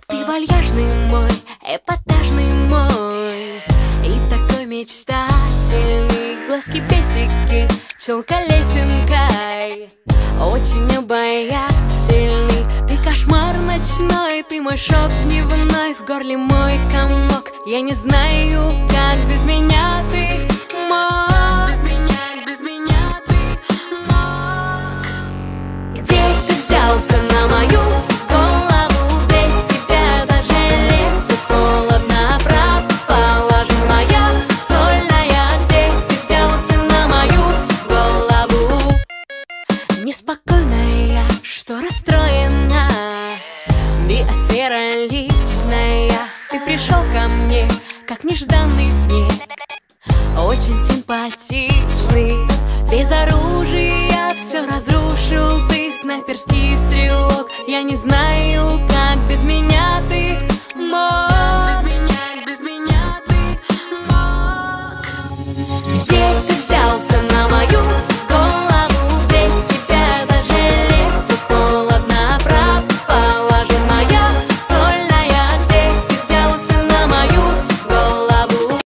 Ты вальяжный мой, эпатажный мой, и такой мечтательный. Глазки песики, челка лесенкой, очень обаятельный. Ты кошмар ночной, ты мой шок дневной, в горле мой комок. Я не знаю, как без меня ты мог. Без меня ты мог. Где ты взялся на мою голову? Без тебя даже лето холодно, пропала жизнь моя сольная. Где ты взялся на мою голову? Неспокойная, что расстроена, биосфера личная. Ты пришел ко мне, как нежданный снег, очень симпатичный. Без оружия все разрушил ты, снайперский стрелок. Я не знаю, как без меня